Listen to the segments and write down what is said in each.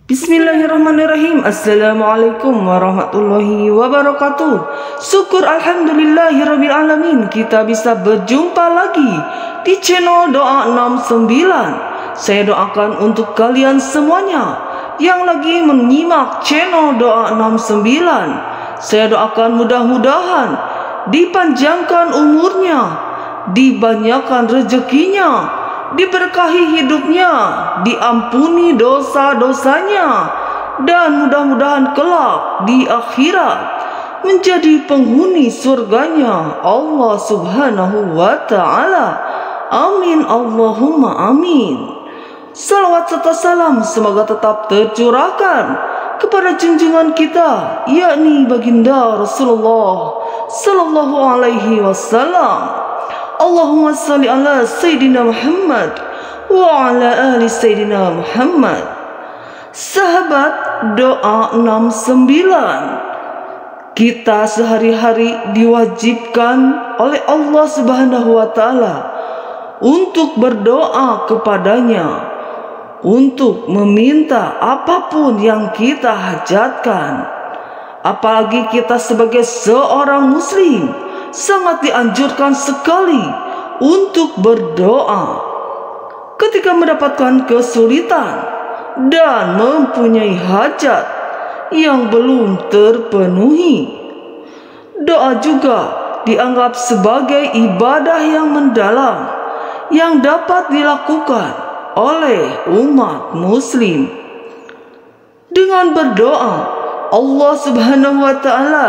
Bismillahirrahmanirrahim. Assalamualaikum warahmatullahi wabarakatuh. Syukur alhamdulillahirrabbilalamin, kita bisa berjumpa lagi di channel Doa 69. Saya doakan untuk kalian semuanya yang lagi menyimak channel Doa 69. Saya doakan mudah-mudahan dipanjangkan umurnya, dibanyakan rezekinya, diberkahi hidupnya, diampuni dosa-dosanya, dan mudah-mudahan kelak di akhirat menjadi penghuni surganya Allah Subhanahu wa ta'ala. Amin Allahumma amin. Salawat serta salam semoga tetap tercurahkan kepada junjungan kita, yakni baginda Rasulullah sallallahu alaihi wasallam. Allahumma salli ala Sayyidina Muhammad wa ala ali Sayyidina Muhammad. Sahabat Doa 69, kita sehari-hari diwajibkan oleh Allah Subhanahu wa ta'ala untuk berdoa kepadanya, untuk meminta apapun yang kita hajatkan. Apalagi kita sebagai seorang muslim sangat dianjurkan sekali untuk berdoa ketika mendapatkan kesulitan dan mempunyai hajat yang belum terpenuhi. Doa juga dianggap sebagai ibadah yang mendalam yang dapat dilakukan oleh umat muslim. Dengan berdoa, Allah Subhanahu wa ta'ala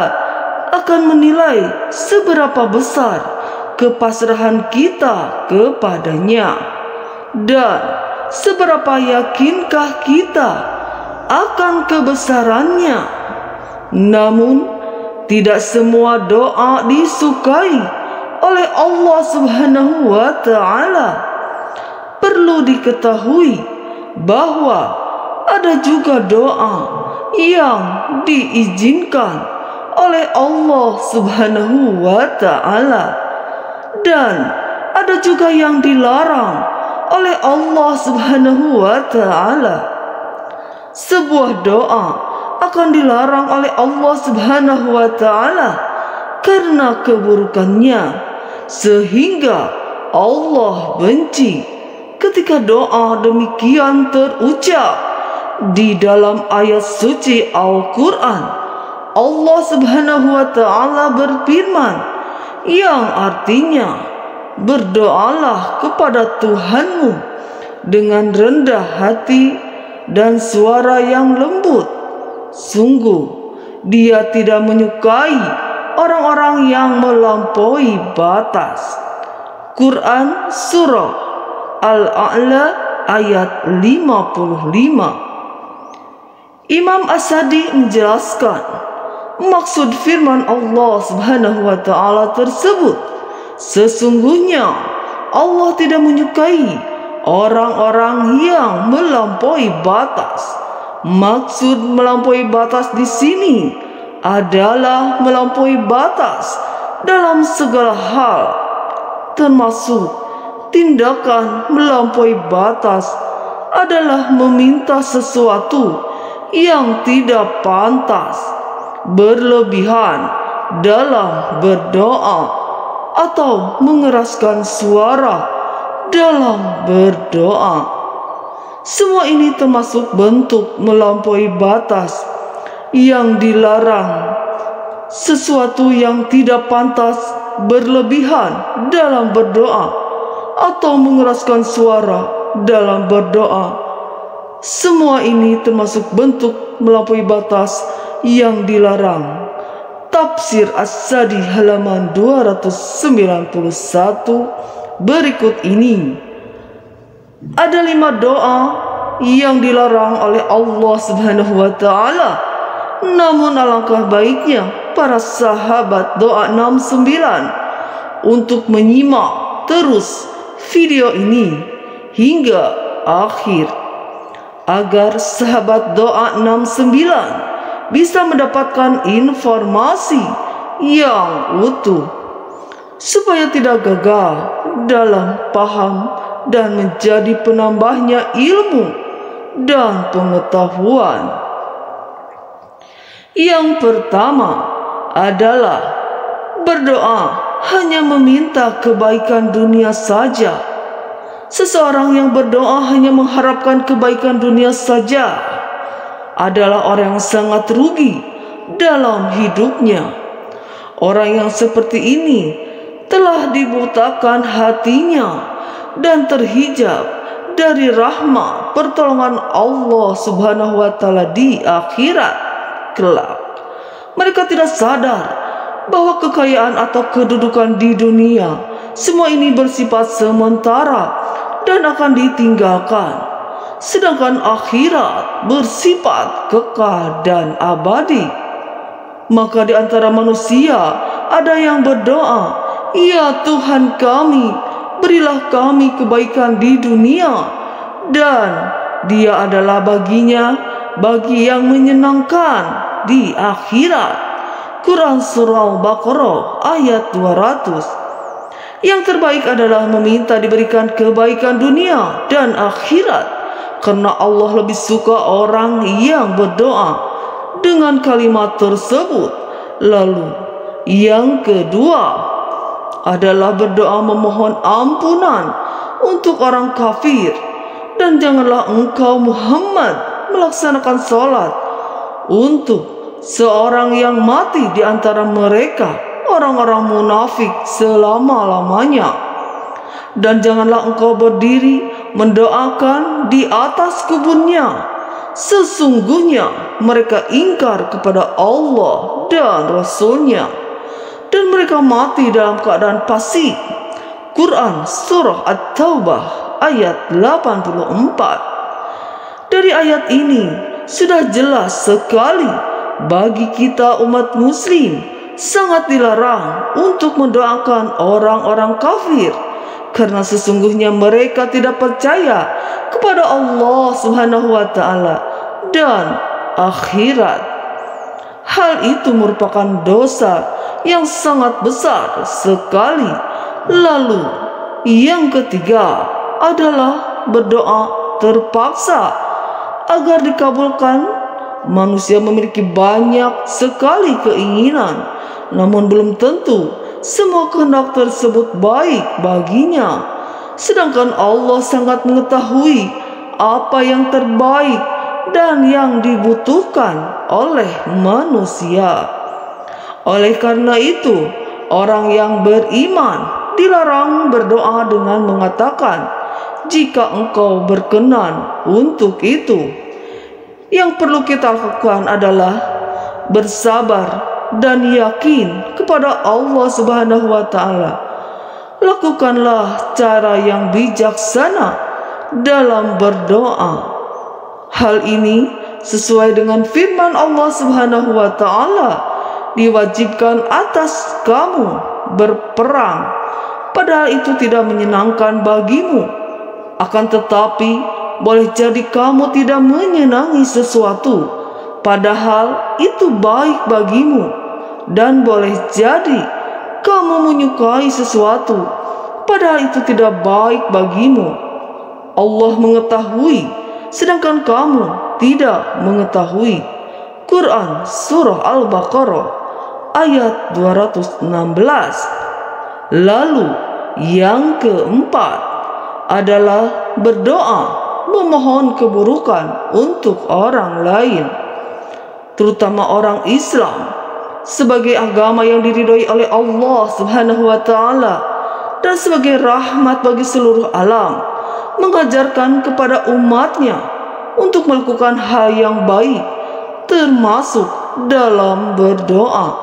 akan menilai seberapa besar kepasrahan kita kepadanya dan seberapa yakinkah kita akan kebesarannya. Namun tidak semua doa disukai oleh Allah Subhanahu wa ta'ala. Perlu diketahui bahwa ada juga doa yang diizinkan oleh Allah Subhanahu wa ta'ala, dan ada juga yang dilarang oleh Allah Subhanahu wa ta'ala. Sebuah doa akan dilarang oleh Allah Subhanahu wa ta'ala karena keburukannya, sehingga Allah benci ketika doa demikian terucap. Di dalam ayat suci Al-Quran, Allah Subhanahu wa ta'ala berfirman, yang artinya, berdoalah kepada Tuhanmu dengan rendah hati dan suara yang lembut. Sungguh Dia tidak menyukai orang-orang yang melampaui batas. Quran Surah Al-A'la ayat 55. Imam As-Sadi menjelaskan maksud firman Allah Subhanahu wa ta'ala tersebut. Sesungguhnya Allah tidak menyukai orang-orang yang melampaui batas. Maksud melampaui batas di sini adalah melampaui batas dalam segala hal, termasuk tindakan melampaui batas adalah meminta sesuatu yang tidak pantas, berlebihan dalam berdoa, atau mengeraskan suara dalam berdoa. Semua ini termasuk bentuk melampaui batas yang dilarang. Sesuatu yang tidak pantas, berlebihan dalam berdoa, atau mengeraskan suara dalam berdoa. Semua ini termasuk bentuk melampaui batas yang dilarang. Tafsir As-Sadi halaman 291 berikut ini. Ada 5 doa yang dilarang oleh Allah Subhanahu wa ta'ala. Namun alangkah baiknya para sahabat Doa 69 untuk menyimak terus video ini hingga akhir, agar sahabat Doa 69 bisa mendapatkan informasi yang utuh, supaya tidak gagal dalam paham dan menjadi penambahnya ilmu dan pengetahuan. Yang pertama adalah berdoa hanya meminta kebaikan dunia saja. Seseorang yang berdoa hanya mengharapkan kebaikan dunia saja adalah orang yang sangat rugi dalam hidupnya. Orang yang seperti ini telah dibutakan hatinya dan terhijab dari rahmat pertolongan Allah Subhanahu wa taala di akhirat kelak. Mereka tidak sadar bahwa kekayaan atau kedudukan di dunia semua ini bersifat sementara dan akan ditinggalkan, sedangkan akhirat bersifat kekal dan abadi. Maka di antara manusia ada yang berdoa, "Ya Tuhan kami, berilah kami kebaikan di dunia," dan Dia adalah bagi yang menyenangkan di akhirat. Quran Surah Al-Baqarah ayat 200. Yang terbaik adalah meminta diberikan kebaikan dunia dan akhirat, karena Allah lebih suka orang yang berdoa dengan kalimat tersebut. Lalu yang kedua adalah berdoa memohon ampunan untuk orang kafir. Dan janganlah engkau Muhammad melaksanakan salat untuk seorang yang mati di antara mereka, orang-orang munafik, selama-lamanya. Dan janganlah engkau berdiri mendoakan di atas kuburnya. Sesungguhnya mereka ingkar kepada Allah dan Rasulnya, dan mereka mati dalam keadaan fasik. Quran Surah At-Taubah ayat 84. Dari ayat ini sudah jelas sekali bagi kita umat muslim sangat dilarang untuk mendoakan orang-orang kafir, karena sesungguhnya mereka tidak percaya kepada Allah Subhanahu wa taala dan akhirat. Hal itu merupakan dosa yang sangat besar sekali. Lalu yang ketiga adalah berdoa terpaksa agar dikabulkan. Manusia memiliki banyak sekali keinginan, namun belum tentu semua kehendak tersebut baik baginya. Sedangkan Allah sangat mengetahui apa yang terbaik dan yang dibutuhkan oleh manusia. Oleh karena itu, orang yang beriman dilarang berdoa dengan mengatakan, "Jika engkau berkenan untuk itu." Yang perlu kita lakukan adalah bersabar dan yakin kepada Allah Subhanahu wa taala. Lakukanlah cara yang bijaksana dalam berdoa. Hal ini sesuai dengan firman Allah Subhanahu wa taala, "Diwajibkan atas kamu berperang, padahal itu tidak menyenangkan bagimu. Akan tetapi boleh jadi kamu tidak menyenangi sesuatu, padahal itu baik bagimu. Dan boleh jadi kamu menyukai sesuatu, padahal itu tidak baik bagimu. Allah mengetahui, sedangkan kamu tidak mengetahui." Quran Surah Al-Baqarah ayat 216. Lalu yang keempat adalah berdoa memohon keburukan untuk orang lain, terutama orang Islam, sebagai agama yang diridhoi oleh Allah Subhanahu wa taala dan sebagai rahmat bagi seluruh alam, mengajarkan kepada umatnya untuk melakukan hal yang baik, termasuk dalam berdoa,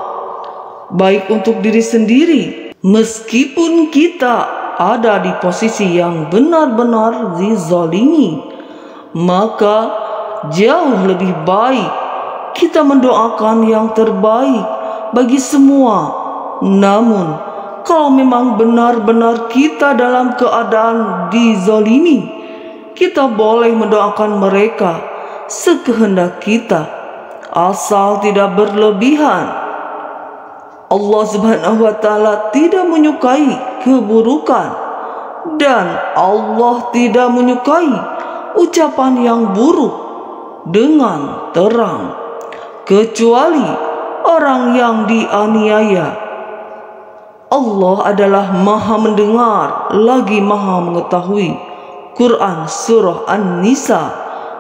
baik untuk diri sendiri meskipun kita ada di posisi yang benar-benar dizalimi, maka jauh lebih baik kita mendoakan yang terbaik bagi semua. Namun kalau memang benar-benar kita dalam keadaan dizalimi, kita boleh mendoakan mereka sekehendak kita, asal tidak berlebihan. Allah Subhanahu wa taala tidak menyukai keburukan, dan Allah tidak menyukai ucapan yang buruk dengan terang, kecuali orang yang dianiaya. Allah adalah Maha mendengar lagi Maha mengetahui. Quran Surah An-Nisa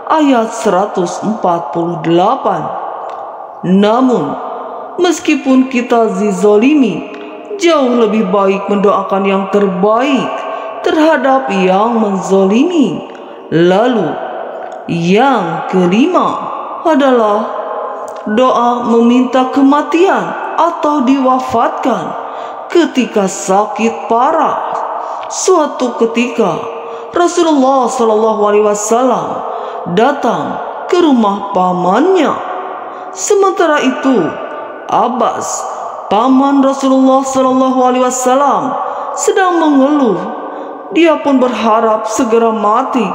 ayat 148. Namun, meskipun kita dizalimi, jauh lebih baik mendoakan yang terbaik terhadap yang menzalimi. Lalu, yang kelima adalah doa meminta kematian atau diwafatkan ketika sakit parah. Suatu ketika Rasulullah SAW datang ke rumah pamannya. Sementara itu, Abbas, paman Rasulullah SAW, sedang mengeluh. Dia pun berharap segera mati.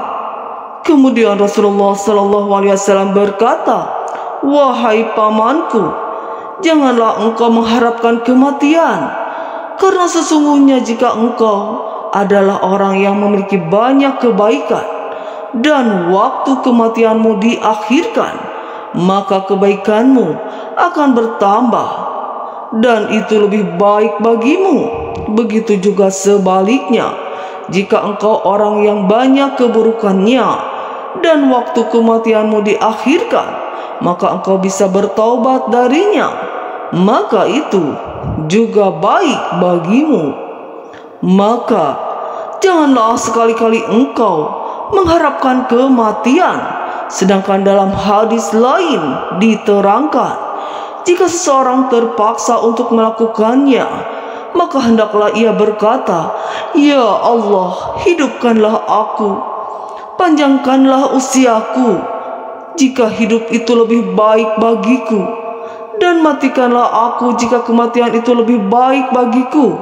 Kemudian Rasulullah SAW berkata, "Wahai pamanku, janganlah engkau mengharapkan kematian, karena sesungguhnya jika engkau adalah orang yang memiliki banyak kebaikan dan waktu kematianmu diakhirkan, maka kebaikanmu akan bertambah, dan itu lebih baik bagimu. Begitu juga sebaliknya, jika engkau orang yang banyak keburukannya dan waktu kematianmu diakhirkan, maka engkau bisa bertaubat darinya, maka itu juga baik bagimu. Maka janganlah sekali-kali engkau mengharapkan kematian." Sedangkan dalam hadis lain diterangkan, jika seseorang terpaksa untuk melakukannya, maka hendaklah ia berkata, "Ya Allah, hidupkanlah aku, panjangkanlah usiaku jika hidup itu lebih baik bagiku, dan matikanlah aku jika kematian itu lebih baik bagiku."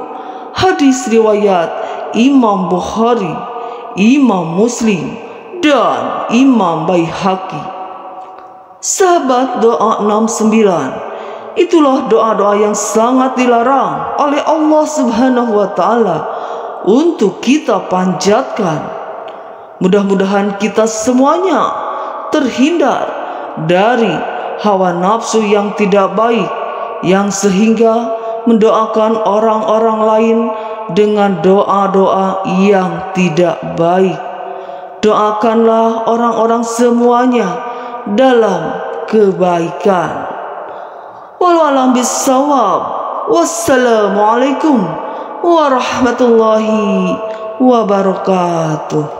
Hadis riwayat Imam Bukhari, Imam Muslim, dan Imam Baihaqi. Sahabat, doa 69, itulah doa-doa yang sangat dilarang oleh Allah Subhanahu wa Ta'ala untuk kita panjatkan. Mudah-mudahan kita semuanya terhindar dari hawa nafsu yang tidak baik, yang sehingga mendoakan orang-orang lain dengan doa-doa yang tidak baik. Doakanlah orang-orang semuanya dalam kebaikan. Wallahu a'lam bissawab. Wassalamualaikum warahmatullahi wabarakatuh.